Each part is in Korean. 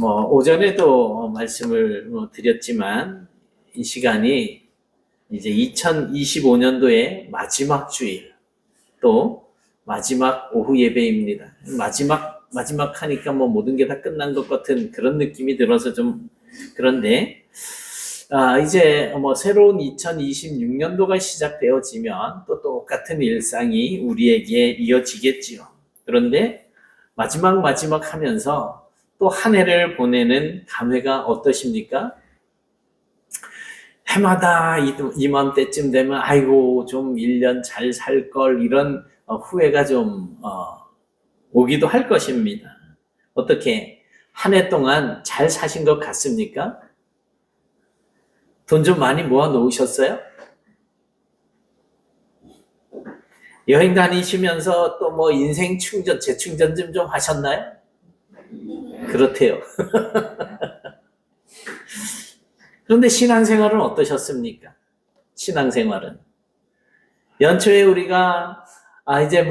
오전에도 말씀을 드렸지만, 이 시간이 이제 2025년도의 마지막 주일, 또 마지막 오후 예배입니다. 마지막 하니까 모든 게 다 끝난 것 같은 그런 느낌이 들어서 좀 그런데, 이제 새로운 2026년도가 시작되어지면 또 똑같은 일상이 우리에게 이어지겠지요. 그런데 마지막 하면서 또 한 해를 보내는 감회가 어떠십니까? 해마다 이맘때쯤 되면 아이고 좀 1년 잘 살 걸 이런 후회가 좀 오기도 할 것입니다. 어떻게 한 해 동안 잘 사신 것 같습니까? 돈 좀 많이 모아 놓으셨어요? 여행 다니시면서 또 인생 충전, 재충전 좀 하셨나요? 그렇대요. 그런데 신앙생활은 어떠셨습니까? 신앙생활은. 연초에 우리가, 이제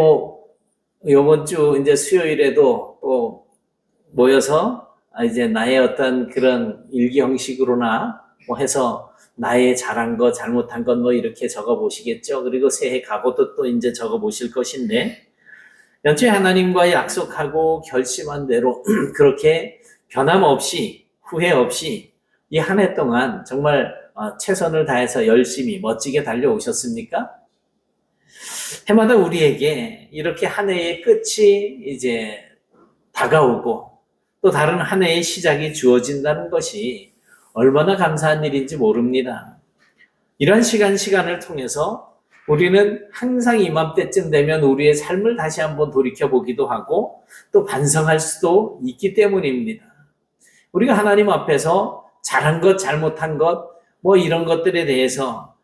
요번 주 이제 수요일에도 또 모여서, 이제 나의 어떤 그런 일기 형식으로나 해서 나의 잘한 것, 잘못한 것 이렇게 적어 보시겠죠. 그리고 새해 각오도 또 이제 적어 보실 것인데, 연초에 하나님과 약속하고 결심한 대로 그렇게 변함없이 후회 없이 이 한 해 동안 정말 최선을 다해서 열심히 멋지게 달려오셨습니까? 해마다 우리에게 이렇게 한 해의 끝이 이제 다가오고 또 다른 한 해의 시작이 주어진다는 것이 얼마나 감사한 일인지 모릅니다. 이런 시간을 통해서 우리는 항상 이맘때쯤 되면 우리의 삶을 다시 한번 돌이켜보기도 하고 또 반성할 수도 있기 때문입니다. 우리가 하나님 앞에서 잘한 것, 잘못한 것, 이런 것들에 대해서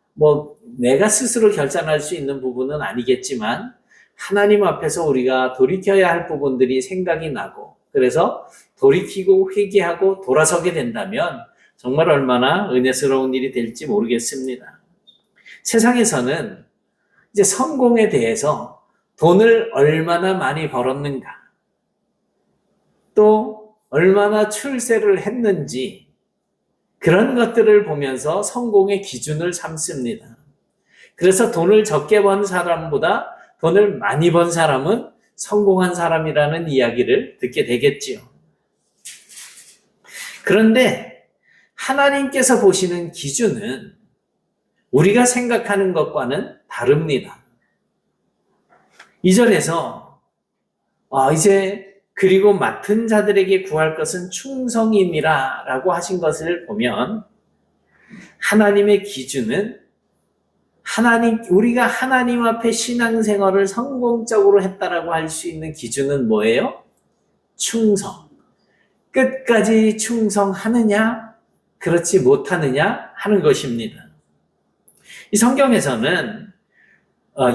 내가 스스로 결단할 수 있는 부분은 아니겠지만 하나님 앞에서 우리가 돌이켜야 할 부분들이 생각이 나고 그래서 돌이키고 회개하고 돌아서게 된다면 정말 얼마나 은혜스러운 일이 될지 모르겠습니다. 세상에서는 이제 성공에 대해서 돈을 얼마나 많이 벌었는가, 또 얼마나 출세를 했는지 그런 것들을 보면서 성공의 기준을 삼습니다. 그래서 돈을 적게 번 사람보다 돈을 많이 번 사람은 성공한 사람이라는 이야기를 듣게 되겠지요. 그런데 하나님께서 보시는 기준은 우리가 생각하는 것과는 다릅니다. 2절에서 이제 그리고 맡은 자들에게 구할 것은 충성임이라 라고 하신 것을 보면 하나님의 기준은 우리가 하나님 앞에 신앙생활을 성공적으로 했다라고 할 수 있는 기준은 뭐예요? 충성. 끝까지 충성하느냐, 그렇지 못하느냐 하는 것입니다. 이 성경에서는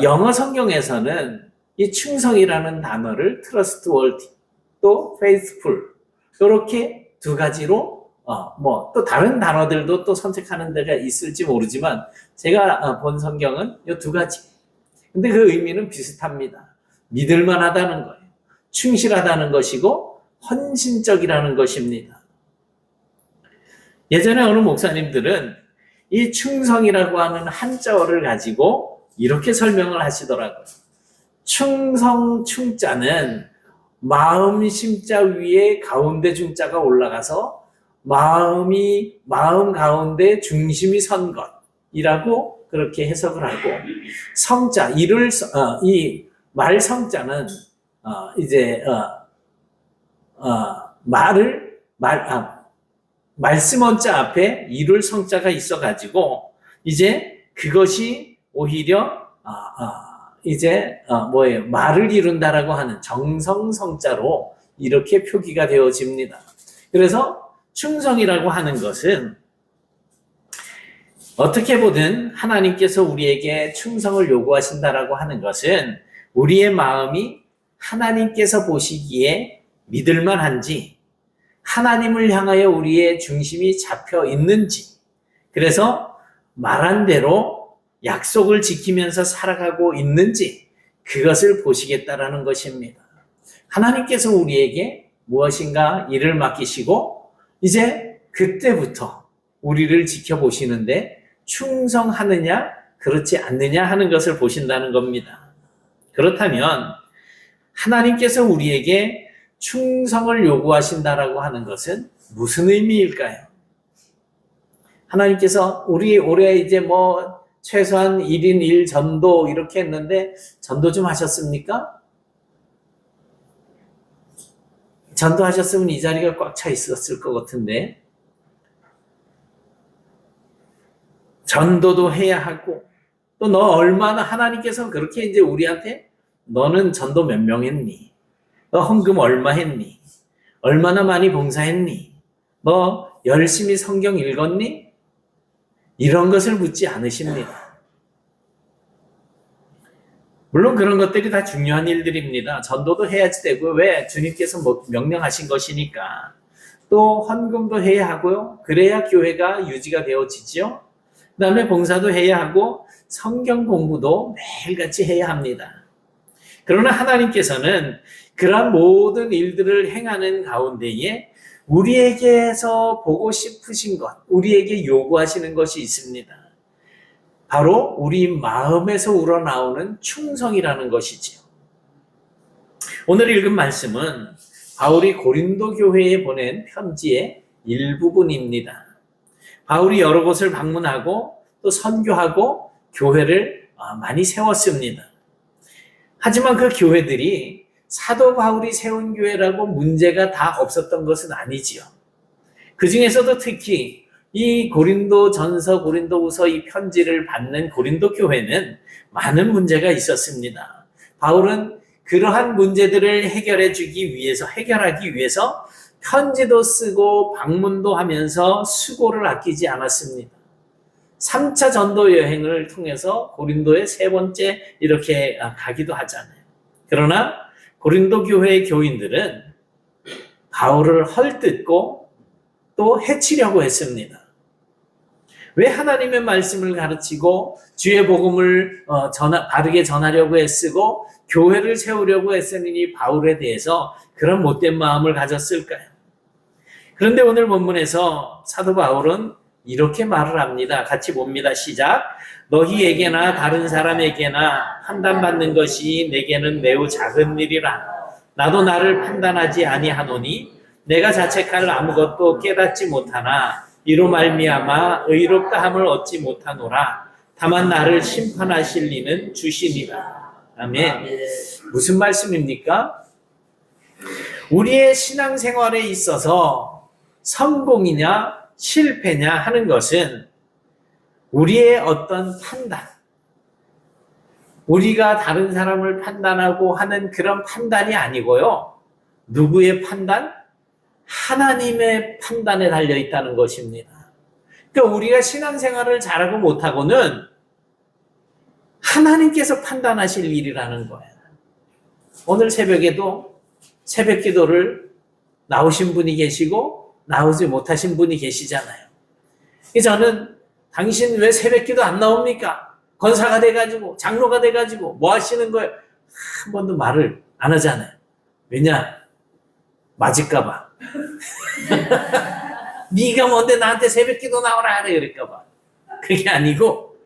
영어 성경에서는 이 충성이라는 단어를 trustworthy 또 faithful 이렇게 두 가지로 또 다른 단어들도 또 선택하는 데가 있을지 모르지만 제가 본 성경은 이 두 가지. 근데 그 의미는 비슷합니다. 믿을만하다는 거예요. 충실하다는 것이고 헌신적이라는 것입니다. 예전에 어느 목사님들은 이 충성이라고 하는 한자어를 가지고 이렇게 설명을 하시더라고요. 충자는 마음 심자 위에 가운데 중자가 올라가서 마음 가운데 중심이 선 것이라고 그렇게 해석을 하고 성자, 이 말성자는 이제 말씀 원자 앞에 이룰 성자가 있어가지고 이제 그것이 오히려 이제 말을 이룬다라고 하는 정성성자로 이렇게 표기가 되어집니다. 그래서 충성이라고 하는 것은 어떻게 보든 하나님께서 우리에게 충성을 요구하신다라고 하는 것은 우리의 마음이 하나님께서 보시기에 믿을만한지 하나님을 향하여 우리의 중심이 잡혀 있는지 그래서 말한 대로 약속을 지키면서 살아가고 있는지 그것을 보시겠다라는 것입니다. 하나님께서 우리에게 무엇인가 일을 맡기시고 이제 그때부터 우리를 지켜보시는데 충성하느냐 그렇지 않느냐 하는 것을 보신다는 겁니다. 그렇다면 하나님께서 우리에게 충성을 요구하신다라고 하는 것은 무슨 의미일까요? 하나님께서 우리 올해 이제 뭐 최소한 1인 1 전도 이렇게 했는데 전도 좀 하셨습니까? 전도하셨으면 이 자리가 꽉 차 있었을 것 같은데 전도도 해야 하고 또 너 얼마나 하나님께서 그렇게 이제 우리한테 너는 전도 몇 명 했니? 너 헌금 얼마 했니? 얼마나 많이 봉사했니? 너 열심히 성경 읽었니? 이런 것을 묻지 않으십니다. 물론 그런 것들이 다 중요한 일들입니다. 전도도 해야지 되고 왜? 주님께서 명령하신 것이니까. 또 헌금도 해야 하고요. 그래야 교회가 유지가 되어지죠. 그 다음에 봉사도 해야 하고 성경 공부도 매일같이 해야 합니다. 그러나 하나님께서는 그러한 모든 일들을 행하는 가운데에 우리에게서 보고 싶으신 것, 우리에게 요구하시는 것이 있습니다. 바로 우리 마음에서 우러나오는 충성이라는 것이지요. 오늘 읽은 말씀은 바울이 고린도 교회에 보낸 편지의 일부분입니다. 바울이 여러 곳을 방문하고 또 선교하고 교회를 많이 세웠습니다. 하지만 그 교회들이 사도 바울이 세운 교회라고 문제가 다 없었던 것은 아니지요. 그 중에서도 특히 이 고린도 전서, 고린도 후서 이 편지를 받는 고린도 교회는 많은 문제가 있었습니다. 바울은 그러한 문제들을 해결하기 위해서 편지도 쓰고 방문도 하면서 수고를 아끼지 않았습니다. 3차 전도 여행을 통해서 고린도에 3번째 이렇게 가기도 하잖아요. 그러나 고린도 교회의 교인들은 바울을 헐뜯고 또 해치려고 했습니다. 왜 하나님의 말씀을 가르치고 주의 복음을 바르게 전하려고 애쓰고 교회를 세우려고 애쓰니 바울에 대해서 그런 못된 마음을 가졌을까요? 그런데 오늘 본문에서 사도 바울은 이렇게 말을 합니다. 같이 봅니다. 시작. 너희에게나 다른 사람에게나 판단받는 것이 내게는 매우 작은 일이라. 나도 나를 판단하지 아니하노니 내가 자책할 아무것도 깨닫지 못하나 이로 말미암아 의롭다함을 얻지 못하노라. 다만 나를 심판하실 이는 주시니라. 아멘. 무슨 말씀입니까? 우리의 신앙생활에 있어서 성공이냐 실패냐 하는 것은 우리의 어떤 판단, 우리가 다른 사람을 판단하고 하는 그런 판단이 아니고요. 누구의 판단? 하나님의 판단에 달려 있다는 것입니다. 그러니까 우리가 신앙생활을 잘하고 못하고는 하나님께서 판단하실 일이라는 거예요. 오늘 새벽에도 새벽 기도를 나오신 분이 계시고 나오지 못하신 분이 계시잖아요. 저는 당신 왜 새벽 기도 안 나옵니까? 권사가 돼가지고 장로가 돼가지고 뭐 하시는 거예요? 한 번도 말을 안 하잖아요. 왜냐? 맞을까 봐. 네가 뭔데 나한테 새벽 기도 나오라 하래 그럴까 봐. 그게 아니고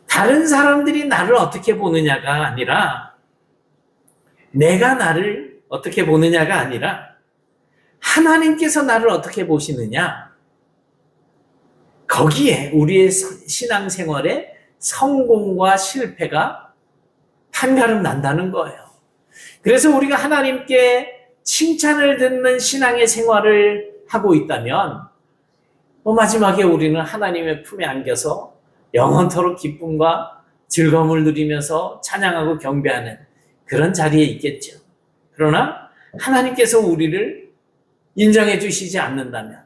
다른 사람들이 나를 어떻게 보느냐가 아니라 내가 나를 어떻게 보느냐가 아니라 하나님께서 나를 어떻게 보시느냐, 거기에 우리의 신앙생활의 성공과 실패가 판가름 난다는 거예요. 그래서 우리가 하나님께 칭찬을 듣는 신앙의 생활을 하고 있다면 마지막에 우리는 하나님의 품에 안겨서 영원토록 기쁨과 즐거움을 누리면서 찬양하고 경배하는 그런 자리에 있겠죠. 그러나 하나님께서 우리를 인정해 주시지 않는다면,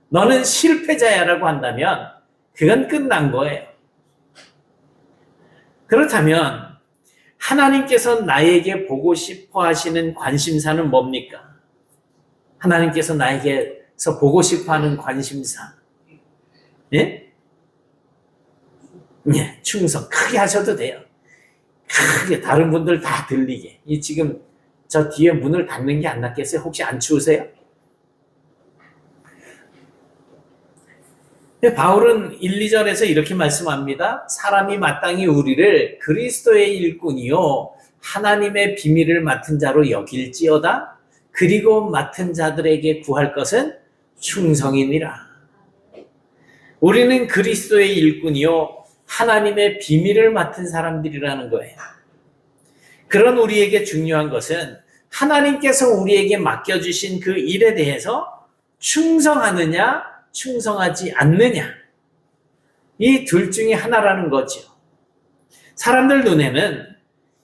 너는 실패자야라고 한다면 그건 끝난 거예요. 그렇다면 하나님께서 나에게 보고 싶어 하시는 관심사는 뭡니까? 하나님께서 나에게서 보고 싶어 하는 관심사. 예? 예, 충성. 크게 하셔도 돼요. 크게 다른 분들 다 들리게. 이 지금 저 뒤에 문을 닫는 게 안 낫겠어요? 혹시 안 추우세요? 바울은 1, 2절에서 이렇게 말씀합니다. 사람이 마땅히 우리를 그리스도의 일꾼이요 하나님의 비밀을 맡은 자로 여길지어다. 그리고 맡은 자들에게 구할 것은 충성이니라. 우리는 그리스도의 일꾼이요 하나님의 비밀을 맡은 사람들이라는 거예요. 그런 우리에게 중요한 것은 하나님께서 우리에게 맡겨주신 그 일에 대해서 충성하느냐 충성하지 않느냐, 이 둘 중에 하나라는 거죠. 사람들 눈에는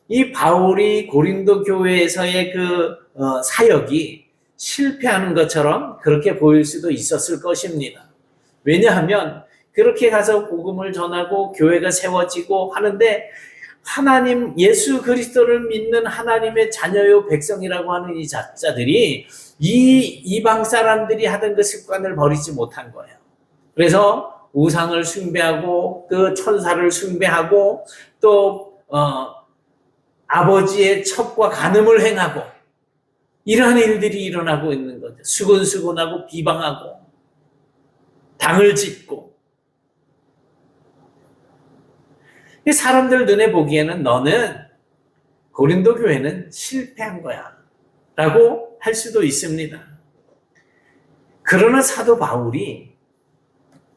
이 바울이 고린도 교회에서의 그 사역이 실패하는 것처럼 그렇게 보일 수도 있었을 것입니다. 왜냐하면 그렇게 가서 복음을 전하고 교회가 세워지고 하는데 하나님 예수 그리스도를 믿는 하나님의 자녀요 백성이라고 하는 이 자들이 이 이방 사람들이 하던 그 습관을 버리지 못한 거예요. 그래서 우상을 숭배하고 그 천사를 숭배하고 또 아버지의 첩과 간음을 행하고 이러한 일들이 일어나고 있는 거죠. 수근수근하고 비방하고 당을 짓고. 사람들 눈에 보기에는 너는 고린도 교회는 실패한 거야 라고 할 수도 있습니다. 그러나 사도 바울이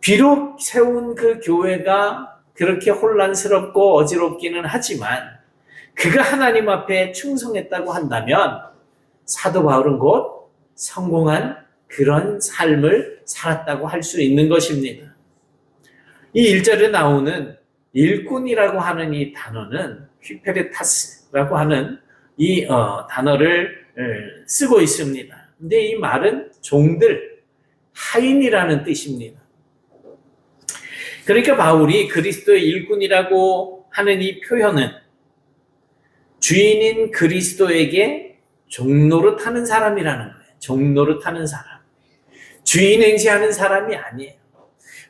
비록 세운 그 교회가 그렇게 혼란스럽고 어지럽기는 하지만 그가 하나님 앞에 충성했다고 한다면 사도 바울은 곧 성공한 그런 삶을 살았다고 할 수 있는 것입니다. 이 1절에 나오는 일꾼이라고 하는 이 단어는 휘페레타스라고 하는 이 단어를 쓰고 있습니다. 근데 이 말은 종들, 하인이라는 뜻입니다. 그러니까 바울이 그리스도의 일꾼이라고 하는 이 표현은 주인인 그리스도에게 종노릇하는 사람이라는 거예요. 종노릇하는 사람. 주인 행세하는 사람이 아니에요.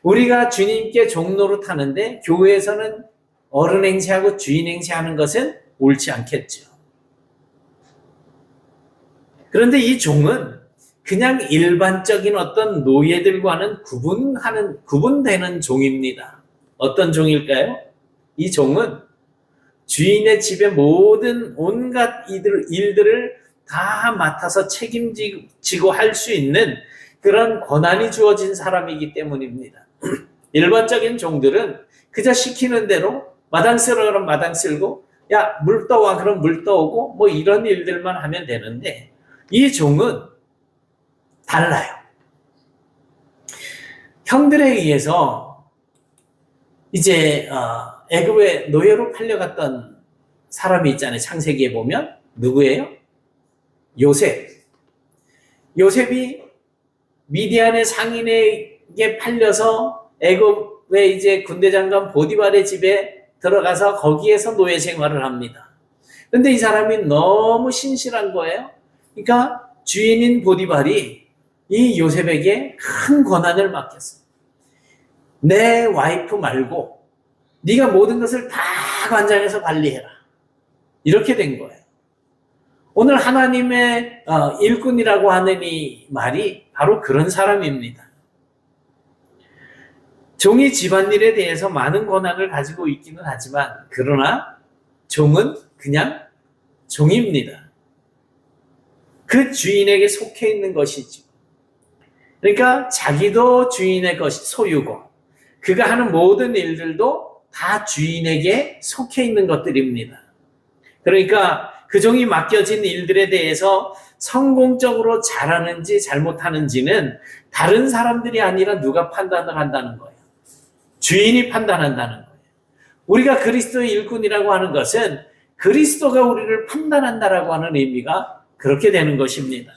우리가 주님께 종노릇하는데 교회에서는 어른 행세하고 주인 행세하는 것은 옳지 않겠죠. 그런데 이 종은 그냥 일반적인 어떤 노예들과는 구분되는 종입니다. 어떤 종일까요? 이 종은 주인의 집의 모든 온갖 일들을 다 맡아서 책임지고 할 수 있는 그런 권한이 주어진 사람이기 때문입니다. 일반적인 종들은 그저 시키는 대로 마당 쓸어 그럼 마당 쓸고 야 물 떠와 그럼 물 떠오고 뭐 이런 일들만 하면 되는데 이 종은 달라요. 형들에 의해서 이제 애굽에 노예로 팔려갔던 사람이 있잖아요. 창세기에 보면 누구예요? 요셉. 요셉이 미디안의 상인에게 팔려서 애굽의 이제 군대장관 보디발의 집에 들어가서 거기에서 노예 생활을 합니다. 그런데 이 사람이 너무 신실한 거예요. 그러니까 주인인 보디발이 이 요셉에게 큰 권한을 맡겼어요. 내 와이프 말고 네가 모든 것을 다 관장해서 관리해라. 이렇게 된 거예요. 오늘 하나님의 일꾼이라고 하는 이 말이 바로 그런 사람입니다. 종이 집안일에 대해서 많은 권한을 가지고 있기는 하지만 그러나 종은 그냥 종입니다. 그 주인에게 속해 있는 것이죠. 그러니까 자기도 주인의 것이 소유고 그가 하는 모든 일들도 다 주인에게 속해 있는 것들입니다. 그러니까 그 종이 맡겨진 일들에 대해서 성공적으로 잘하는지 잘못하는지는 다른 사람들이 아니라 누가 판단을 한다는 거예요. 주인이 판단한다는 거예요. 우리가 그리스도의 일꾼이라고 하는 것은 그리스도가 우리를 판단한다라고 하는 의미가 그렇게 되는 것입니다.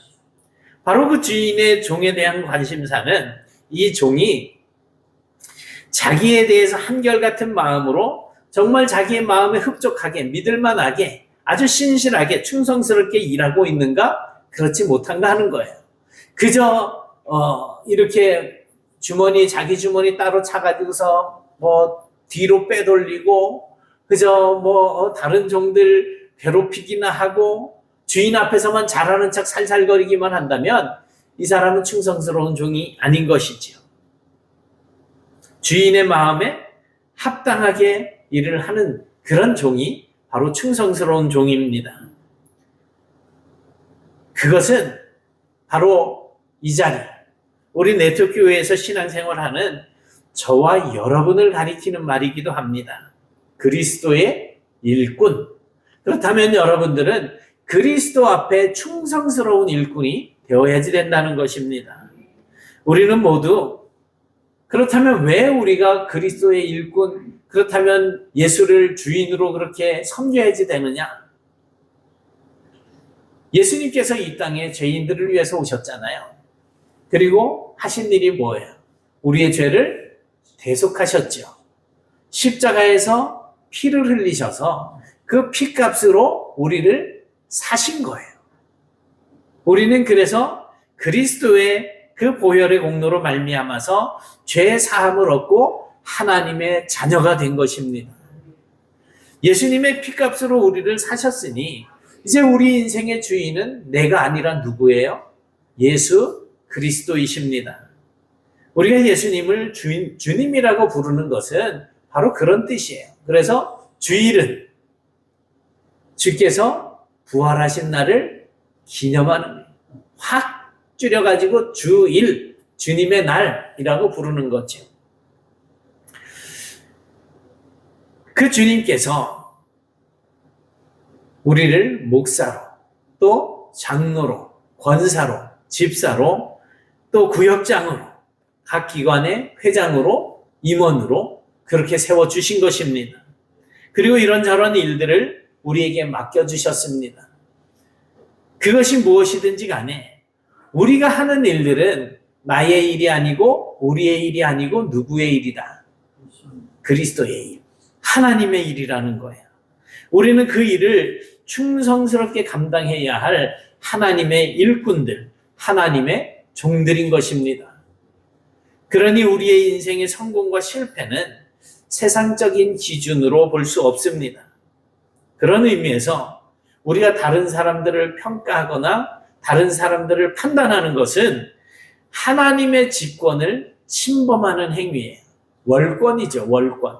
바로 그 주인의 종에 대한 관심사는 이 종이 자기에 대해서 한결같은 마음으로 정말 자기의 마음에 흡족하게 믿을만하게 아주 신실하게 충성스럽게 일하고 있는가 그렇지 못한가 하는 거예요. 그저 이렇게 자기 주머니 따로 차가지고서 뭐 뒤로 빼돌리고 그저 뭐 다른 종들 괴롭히기나 하고 주인 앞에서만 잘하는 척 살살거리기만 한다면 이 사람은 충성스러운 종이 아닌 것이지요. 주인의 마음에 합당하게 일을 하는 그런 종이 바로 충성스러운 종입니다. 그것은 바로 이 자리, 우리 네트교회에서 신앙생활하는 저와 여러분을 가리키는 말이기도 합니다. 그리스도의 일꾼. 그렇다면 여러분들은 그리스도 앞에 충성스러운 일꾼이 되어야지 된다는 것입니다. 우리는 모두 그렇다면 왜 우리가 그리스도의 일꾼, 그렇다면 예수를 주인으로 그렇게 섬겨야지 되느냐? 예수님께서 이 땅에 죄인들을 위해서 오셨잖아요. 그리고 하신 일이 뭐예요? 우리의 죄를 대속하셨죠. 십자가에서 피를 흘리셔서 그 피값으로 우리를 사신 거예요. 우리는 그래서 그리스도의 그 보혈의 공로로 말미암아서 죄 사함을 얻고 하나님의 자녀가 된 것입니다. 예수님의 피값으로 우리를 사셨으니 이제 우리 인생의 주인은 내가 아니라 누구예요? 예수 그리스도이십니다. 우리가 예수님을 주님이라고 부르는 것은 바로 그런 뜻이에요. 그래서 주일은 주께서 부활하신 날을 기념하는 거예요. 확 줄여가지고 주일, 주님의 날이라고 부르는 거죠. 그 주님께서 우리를 목사로, 또 장로로, 권사로, 집사로, 또 구역장으로, 각 기관의 회장으로, 임원으로 그렇게 세워주신 것입니다. 그리고 이런저런 일들을 우리에게 맡겨주셨습니다. 그것이 무엇이든지 간에 우리가 하는 일들은 나의 일이 아니고 우리의 일이 아니고 누구의 일이다? 그리스도의 일, 하나님의 일이라는 거예요. 우리는 그 일을 충성스럽게 감당해야 할 하나님의 일꾼들, 하나님의 종들인 것입니다. 그러니 우리의 인생의 성공과 실패는 세상적인 기준으로 볼 수 없습니다. 그런 의미에서 우리가 다른 사람들을 평가하거나 다른 사람들을 판단하는 것은 하나님의 직권을 침범하는 행위예요. 월권이죠, 월권.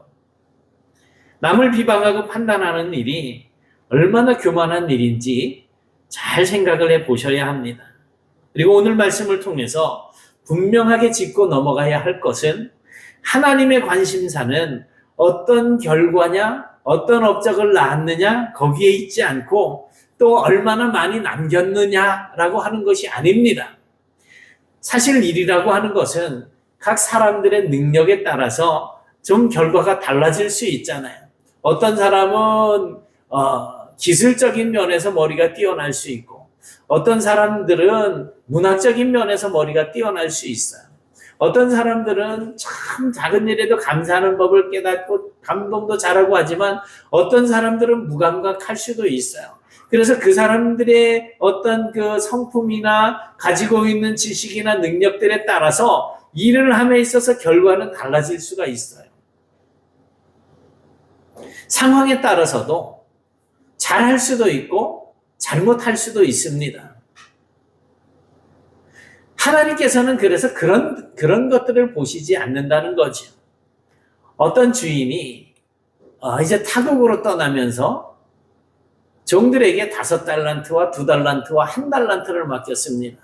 남을 비방하고 판단하는 일이 얼마나 교만한 일인지 잘 생각을 해보셔야 합니다. 그리고 오늘 말씀을 통해서 분명하게 짚고 넘어가야 할 것은 하나님의 관심사는 어떤 결과냐, 어떤 업적을 낳았느냐 거기에 있지 않고 또 얼마나 많이 남겼느냐라고 하는 것이 아닙니다. 사실 일이라고 하는 것은 각 사람들의 능력에 따라서 좀 결과가 달라질 수 있잖아요. 어떤 사람은 기술적인 면에서 머리가 뛰어날 수 있고 어떤 사람들은 문학적인 면에서 머리가 뛰어날 수 있어요. 어떤 사람들은 참 작은 일에도 감사하는 법을 깨닫고 감동도 잘하고 하지만 어떤 사람들은 무감각할 수도 있어요. 그래서 그 사람들의 어떤 그 성품이나 가지고 있는 지식이나 능력들에 따라서 일을 함에 있어서 결과는 달라질 수가 있어요. 상황에 따라서도 잘할 수도 있고 잘못할 수도 있습니다. 하나님께서는 그래서 그런 것들을 보시지 않는다는 거죠. 어떤 주인이 이제 타국으로 떠나면서 종들에게 5달란트와 2달란트와 1달란트를 맡겼습니다.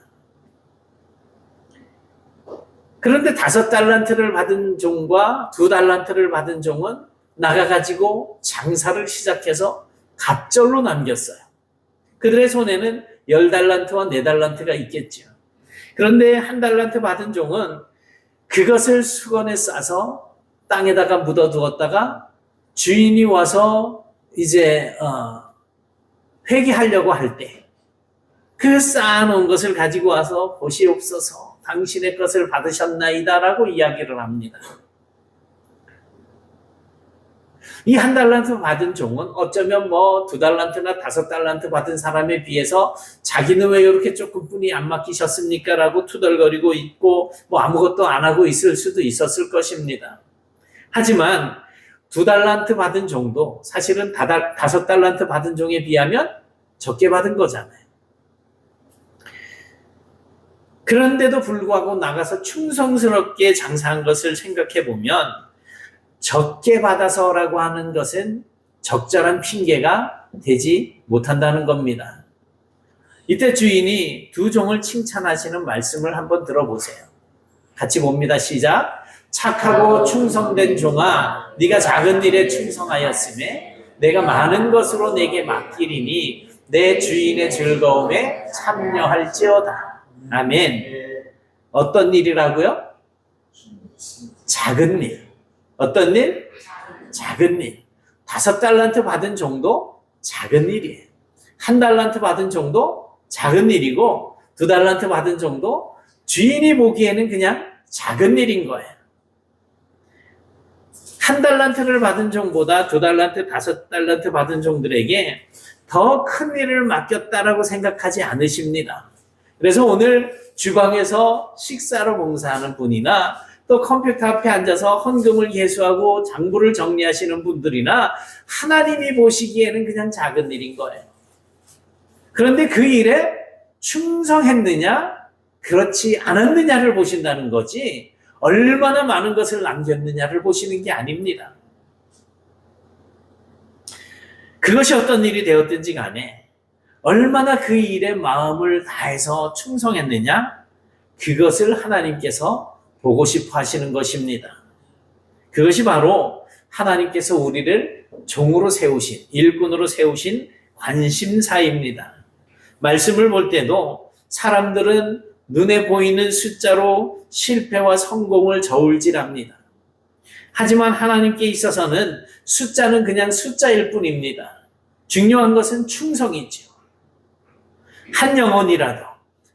그런데 5달란트를 받은 종과 2달란트를 받은 종은 나가가지고 장사를 시작해서 갑절로 남겼어요. 그들의 손에는 10달란트와 4달란트가 있겠죠. 그런데 1달란트 받은 종은 그것을 수건에 싸서 땅에다가 묻어두었다가 주인이 와서 이제 회개하려고 할 때 그 쌓아놓은 것을 가지고 와서 보시옵소서 당신의 것을 받으셨나이다라고 이야기를 합니다. 이 1달란트 받은 종은 어쩌면 2달란트나 5달란트 받은 사람에 비해서 자기는 왜 이렇게 조금뿐이 안 맡기셨습니까? 라고 투덜거리고 있고 아무것도 안 하고 있을 수도 있었을 것입니다. 하지만 2달란트 받은 종도 사실은 5달란트 받은 종에 비하면 적게 받은 거잖아요. 그런데도 불구하고 나가서 충성스럽게 장사한 것을 생각해 보면 적게 받아서라고 하는 것은 적절한 핑계가 되지 못한다는 겁니다. 이때 주인이 두 종을 칭찬하시는 말씀을 한번 들어보세요. 같이 봅니다. 시작. 착하고 충성된 종아, 네가 작은 일에 충성하였음에 내가 많은 것으로 내게 맡기리니 내 주인의 즐거움에 참여할지어다. 아멘. 어떤 일이라고요? 작은 일. 어떤 일? 작은 일. 5달란트 받은 정도? 작은 일이에요. 1달란트 받은 정도? 작은 일이고 2달란트 받은 정도? 주인이 보기에는 그냥 작은 일인 거예요. 1달란트를 받은 종보다 2달란트, 5달란트 받은 종들에게 더 큰 일을 맡겼다라고 생각하지 않으십니다. 그래서 오늘 주방에서 식사로 봉사하는 분이나 또 컴퓨터 앞에 앉아서 헌금을 계수하고 장부를 정리하시는 분들이나 하나님이 보시기에는 그냥 작은 일인 거예요. 그런데 그 일에 충성했느냐, 그렇지 않았느냐를 보신다는 거지 얼마나 많은 것을 남겼느냐를 보시는 게 아닙니다. 그것이 어떤 일이 되었든지 간에 얼마나 그 일에 마음을 다해서 충성했느냐, 그것을 하나님께서 보고 싶어 하시는 것입니다. 그것이 바로 하나님께서 우리를 종으로 세우신, 일꾼으로 세우신 관심사입니다. 말씀을 볼 때도 사람들은 눈에 보이는 숫자로 실패와 성공을 저울질합니다. 하지만 하나님께 있어서는 숫자는 그냥 숫자일 뿐입니다. 중요한 것은 충성이죠. 한 영혼이라도,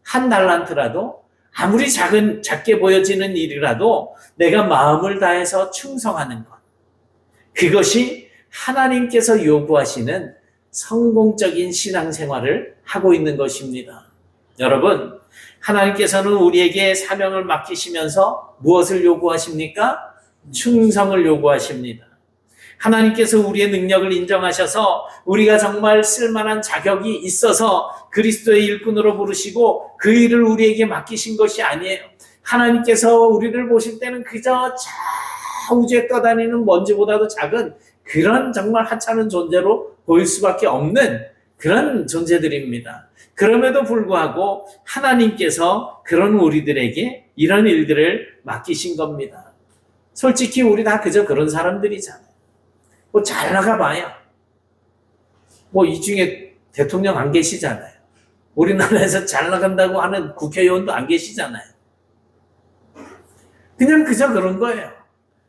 한 달란트라도, 아무리 작게 보여지는 일이라도 내가 마음을 다해서 충성하는 것. 그것이 하나님께서 요구하시는 성공적인 신앙생활을 하고 있는 것입니다. 여러분, 하나님께서는 우리에게 사명을 맡기시면서 무엇을 요구하십니까? 충성을 요구하십니다. 하나님께서 우리의 능력을 인정하셔서 우리가 정말 쓸만한 자격이 있어서 그리스도의 일꾼으로 부르시고 그 일을 우리에게 맡기신 것이 아니에요. 하나님께서 우리를 보실 때는 그저 저 우주에 떠다니는 먼지보다도 작은 그런 정말 하찮은 존재로 보일 수밖에 없는 그런 존재들입니다. 그럼에도 불구하고 하나님께서 그런 우리들에게 이런 일들을 맡기신 겁니다. 솔직히 우리 다 그저 그런 사람들이잖아요. 뭐 잘 나가봐야 뭐 이 중에 대통령 안 계시잖아요. 우리나라에서 잘 나간다고 하는 국회의원도 안 계시잖아요. 그냥 그저 그런 거예요.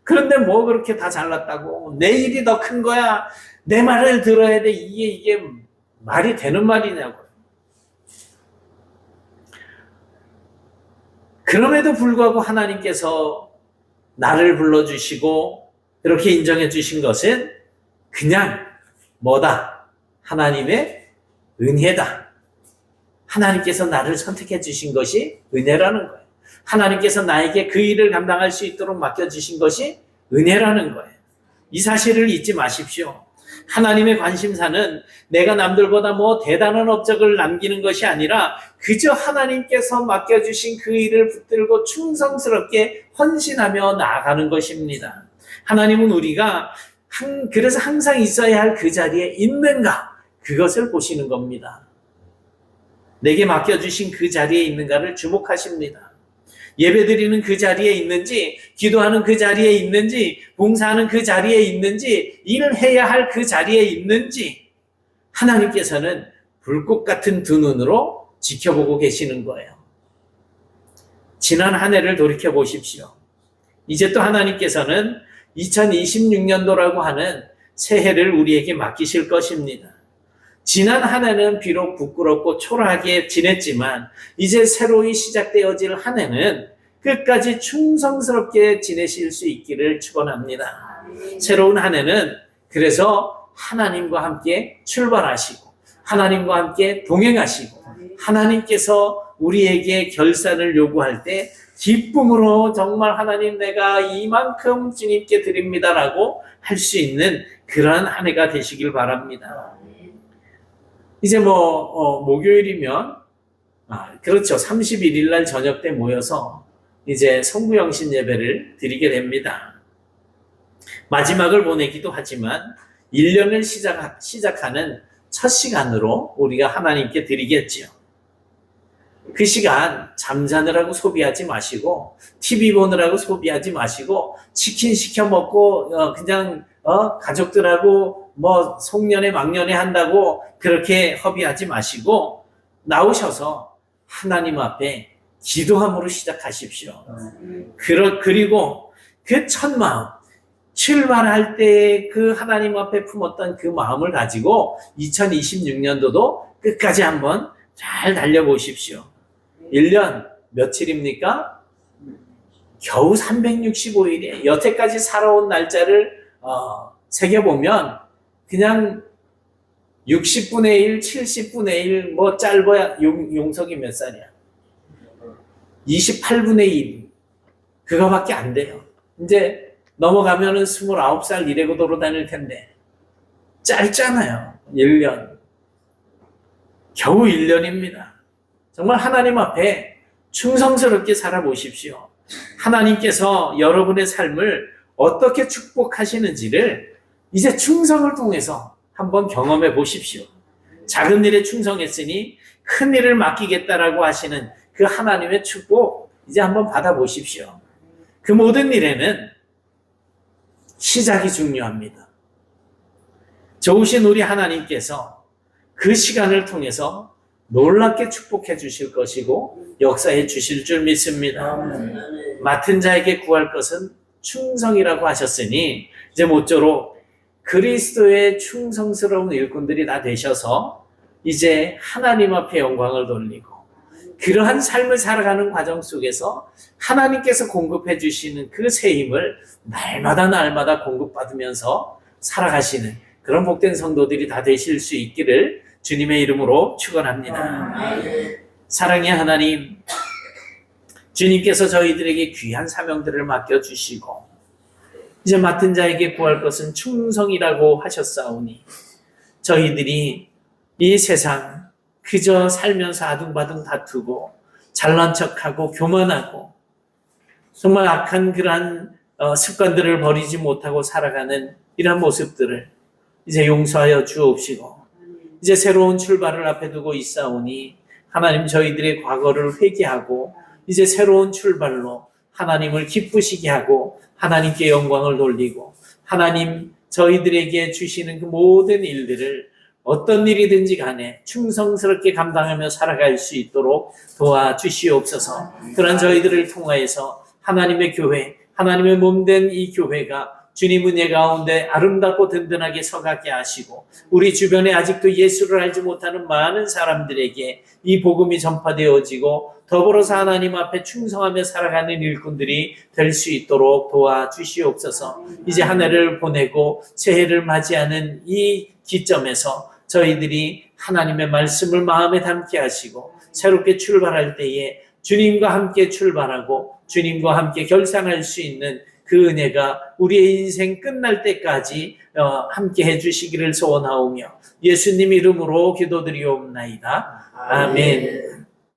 그런데 뭐 그렇게 다 잘났다고 내 일이 더 큰 거야, 내 말을 들어야 돼, 이게 말이 되는 말이냐고요. 그럼에도 불구하고 하나님께서 나를 불러주시고 이렇게 인정해 주신 것은 그냥 뭐다? 하나님의 은혜다. 하나님께서 나를 선택해 주신 것이 은혜라는 거예요. 하나님께서 나에게 그 일을 감당할 수 있도록 맡겨주신 것이 은혜라는 거예요. 이 사실을 잊지 마십시오. 하나님의 관심사는 내가 남들보다 뭐 대단한 업적을 남기는 것이 아니라 그저 하나님께서 맡겨주신 그 일을 붙들고 충성스럽게 헌신하며 나아가는 것입니다. 하나님은 우리가 그래서 항상 있어야 할 그 자리에 있는가, 그것을 보시는 겁니다. 내게 맡겨주신 그 자리에 있는가를 주목하십니다. 예배드리는 그 자리에 있는지, 기도하는 그 자리에 있는지, 봉사하는 그 자리에 있는지, 일을 해야 할 그 자리에 있는지 하나님께서는 불꽃 같은 두 눈으로 지켜보고 계시는 거예요. 지난 한 해를 돌이켜 보십시오. 이제 또 하나님께서는 2026년도라고 하는 새해를 우리에게 맡기실 것입니다. 지난 한 해는 비록 부끄럽고 초라하게 지냈지만 이제 새로이 시작되어질 한 해는 끝까지 충성스럽게 지내실 수 있기를 축원합니다. 새로운 한 해는 그래서 하나님과 함께 출발하시고 하나님과 함께 동행하시고 하나님께서 우리에게 결산을 요구할 때 기쁨으로 정말 하나님 내가 이만큼 주님께 드립니다라고 할 수 있는 그러한 한 해가 되시길 바랍니다. 이제 목요일이면 그렇죠. 31일 날 저녁 때 모여서 이제 성부영신 예배를 드리게 됩니다. 마지막을 보내기도 하지만 1년을 시작하는 첫 시간으로 우리가 하나님께 드리겠지요. 그 시간 잠자느라고 소비하지 마시고 TV 보느라고 소비하지 마시고 치킨 시켜 먹고 그냥 가족들하고 뭐 송년회 막년회 한다고 그렇게 허비하지 마시고 나오셔서 하나님 앞에 기도함으로 시작하십시오. 그리고 그 첫 마음, 출발할 때 그 하나님 앞에 품었던 그 마음을 가지고 2026년도도 끝까지 한번 잘 달려보십시오. 1년 며칠입니까? 겨우 365일이에요. 여태까지 살아온 날짜를 새겨보면 그냥 60분의 1, 70분의 1, 뭐 짧아야 용석이 몇 살이야? 28분의 1. 그거밖에 안 돼요. 이제 넘어가면은 29살 이래고 돌아다닐 텐데 짧잖아요. 1년. 겨우 1년입니다. 정말 하나님 앞에 충성스럽게 살아보십시오. 하나님께서 여러분의 삶을 어떻게 축복하시는지를 이제 충성을 통해서 한번 경험해 보십시오. 작은 일에 충성했으니 큰 일을 맡기겠다라고 하시는 그 하나님의 축복 이제 한번 받아보십시오. 그 모든 일에는 시작이 중요합니다. 좋으신 우리 하나님께서 그 시간을 통해서 놀랍게 축복해 주실 것이고 역사해 주실 줄 믿습니다. 맡은 자에게 구할 것은 충성이라고 하셨으니 이제 모쪼록 그리스도의 충성스러운 일꾼들이 다 되셔서 이제 하나님 앞에 영광을 돌리고 그러한 삶을 살아가는 과정 속에서 하나님께서 공급해 주시는 그 새 힘을 날마다 공급받으면서 살아가시는 그런 복된 성도들이 다 되실 수 있기를 주님의 이름으로 축원합니다. 사랑의 하나님, 주님께서 저희들에게 귀한 사명들을 맡겨주시고 이제 맡은 자에게 구할 것은 충성이라고 하셨사오니 저희들이 이 세상 그저 살면서 아둥바둥 다투고 잘난 척하고 교만하고 정말 악한 그러한 습관들을 버리지 못하고 살아가는 이런 모습들을 이제 용서하여 주옵시고 이제 새로운 출발을 앞에 두고 있사오니 하나님 저희들의 과거를 회개하고 이제 새로운 출발로 하나님을 기쁘시게 하고 하나님께 영광을 돌리고 하나님 저희들에게 주시는 그 모든 일들을 어떤 일이든지 간에 충성스럽게 감당하며 살아갈 수 있도록 도와주시옵소서. 그런 저희들을 통하여서 하나님의 교회, 하나님의 몸된 이 교회가 주님 은혜 가운데 아름답고 든든하게 서가게 하시고 우리 주변에 아직도 예수를 알지 못하는 많은 사람들에게 이 복음이 전파되어지고 더불어서 하나님 앞에 충성하며 살아가는 일꾼들이 될 수 있도록 도와주시옵소서. 이제 한 해를 보내고 새해를 맞이하는 이 기점에서 저희들이 하나님의 말씀을 마음에 담게 하시고 새롭게 출발할 때에 주님과 함께 출발하고 주님과 함께 결산할 수 있는 그 은혜가 우리의 인생 끝날 때까지 함께 해주시기를 소원하오며 예수님 이름으로 기도드리옵나이다. 아멘.